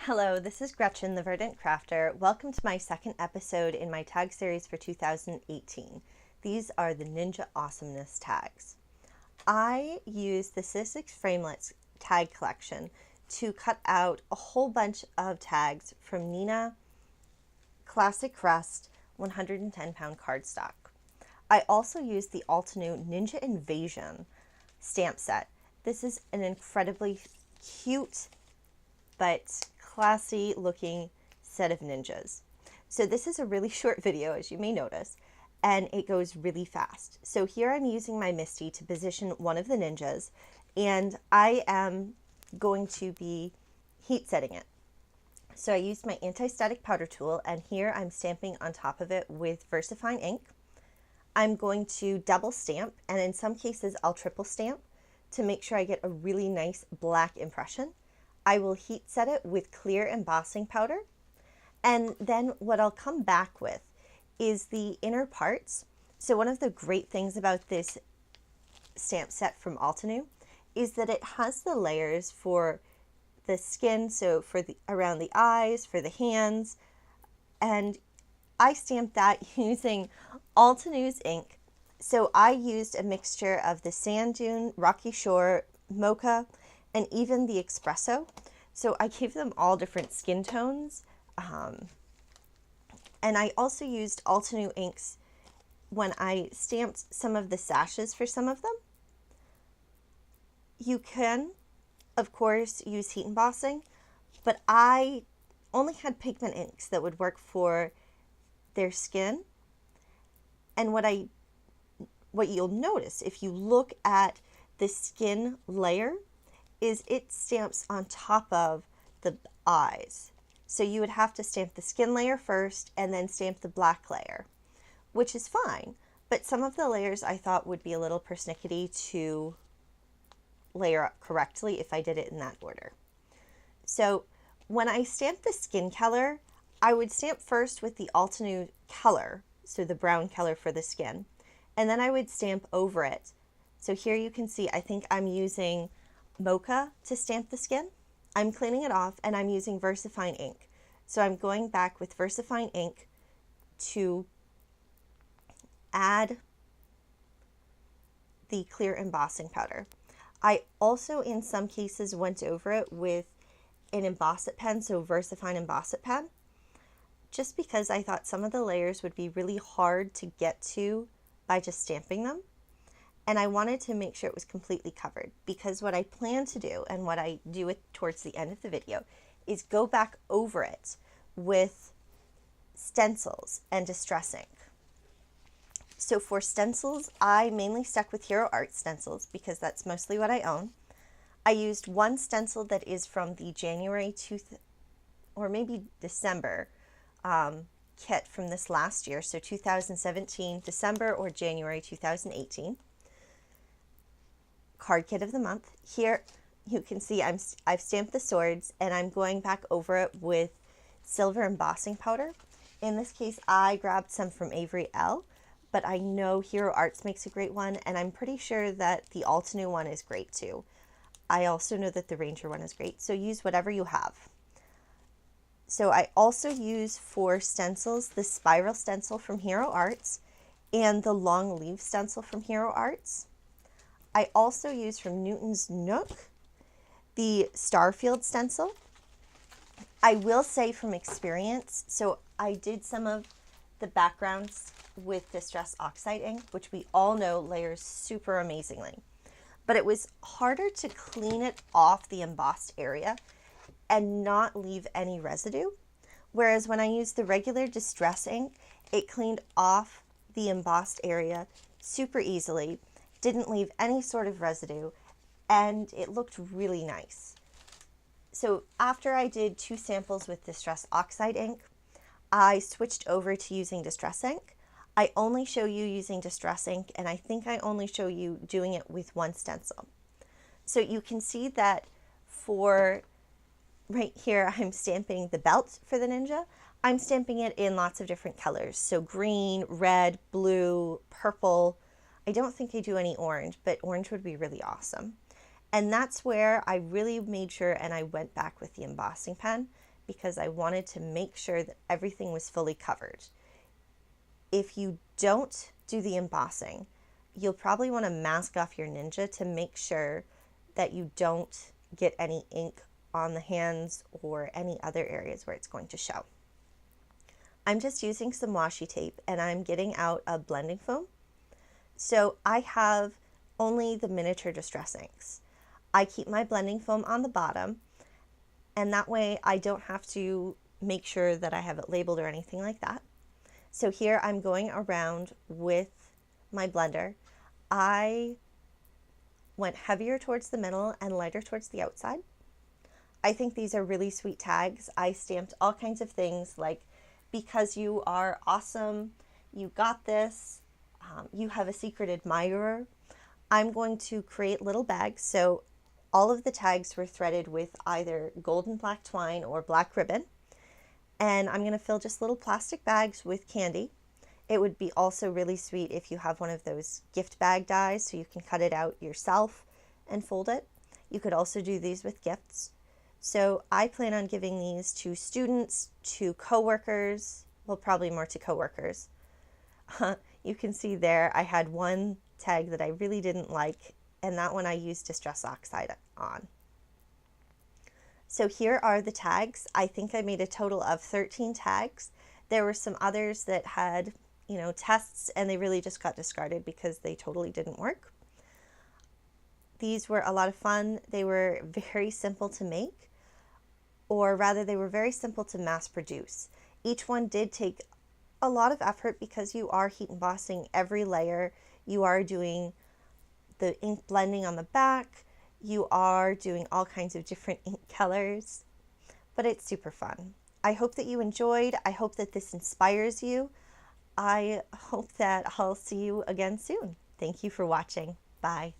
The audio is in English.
Hello, this is Gretchen, the Verdant Crafter. Welcome to my second episode in my tag series for 2018. These are the Ninja Awesomeness tags. I used the Sizzix Framelits tag collection to cut out a whole bunch of tags from Nina Classic Crust 110-pound cardstock. I also used the Altenew Ninja Invasion stamp set. This is an incredibly cute but classy looking set of ninjas. So this is a really short video, as you may notice, and it goes really fast. So here I'm using my Misty to position one of the ninjas, and I am going to be heat setting it. So I used my anti-static powder tool, and here I'm stamping on top of it with VersaFine ink. I'm going to double stamp, and in some cases I'll triple stamp to make sure I get a really nice black impression. I will heat set it with clear embossing powder, and then what I'll come back with is the inner parts. So one of the great things about this stamp set from Altenew is that it has the layers for the skin, so for the around the eyes, for the hands, and I stamped that using Altenew's ink. So I used a mixture of the Sand Dune, Rocky Shore, Mocha, and even the espresso. So I gave them all different skin tones. And I also used Altenew inks when I stamped some of the sashes for some of them. You can, of course, use heat embossing, but I only had pigment inks that would work for their skin. And what you'll notice if you look at the skin layer is it stamps on top of the eyes. So you would have to stamp the skin layer first and then stamp the black layer, which is fine, but some of the layers I thought would be a little persnickety to layer up correctly if I did it in that order. So when I stamp the skin color, I would stamp first with the Altenew color, so the brown color for the skin, and then I would stamp over it. So here you can see I think I'm using Mocha to stamp the skin. I'm cleaning it off and I'm using VersaFine ink. So I'm going back with VersaFine ink to add the clear embossing powder. I also in some cases went over it with an emboss it pen, so VersaFine emboss it pen, just because I thought some of the layers would be really hard to get to by just stamping them. And I wanted to make sure it was completely covered, because what I plan to do and what I do it towards the end of the video is go back over it with stencils and distress ink. So for stencils, I mainly stuck with Hero Art stencils because that's mostly what I own. I used one stencil that is from the January or maybe December kit from this last year, so 2017, December or January 2018. Card kit of the month. Here you can see I've stamped the swords and I'm going back over it with silver embossing powder. In this case I grabbed some from Avery L, but I know Hero Arts makes a great one, and I'm pretty sure that the Altenew one is great too. I also know that the Ranger one is great, so use whatever you have. So I also use for stencils the spiral stencil from Hero Arts and the long leaf stencil from Hero Arts. I also use from Newton's Nook the Starfield stencil. I will say from experience, so I did some of the backgrounds with Distress Oxide ink, which we all know layers super amazingly, but it was harder to clean it off the embossed area and not leave any residue. Whereas when I used the regular Distress ink, it cleaned off the embossed area super easily, didn't leave any sort of residue, and it looked really nice. So after I did 2 samples with Distress Oxide ink, I switched over to using Distress ink. I only show you using Distress ink, and I think I only show you doing it with one stencil. So you can see that for right here, I'm stamping the belt for the ninja. I'm stamping it in lots of different colors. So green, red, blue, purple. I don't think I do any orange, but orange would be really awesome. And that's where I really made sure, and I went back with the embossing pen because I wanted to make sure that everything was fully covered. If you don't do the embossing, you'll probably want to mask off your Ninja to make sure that you don't get any ink on the hands or any other areas where it's going to show. I'm just using some washi tape and I'm getting out a blending foam. So I have only the miniature distress inks. I keep my blending foam on the bottom, and that way I don't have to make sure that I have it labeled or anything like that. So here I'm going around with my blender. I went heavier towards the middle and lighter towards the outside. I think these are really sweet tags. I stamped all kinds of things like, because you are awesome, you got this, you have a secret admirer. I'm going to create little bags. So all of the tags were threaded with either gold and black twine or black ribbon. And I'm going to fill just little plastic bags with candy. It would be also really sweet if you have one of those gift bag dies so you can cut it out yourself and fold it. You could also do these with gifts. So I plan on giving these to students, to coworkers, well, probably more to coworkers. You can see there I had one tag that I really didn't like, and that one I used Distress Oxide on. So here are the tags. I think I made a total of 13 tags. There were some others that had, tests, and they really just got discarded because they totally didn't work. These were a lot of fun. They were very simple to make, or rather they were very simple to mass produce. Each one did take a lot of effort because you are heat embossing every layer. You are doing the ink blending on the back. You are doing all kinds of different ink colors, but it's super fun. I hope that you enjoyed. I hope that this inspires you. I hope that I'll see you again soon. Thank you for watching. Bye.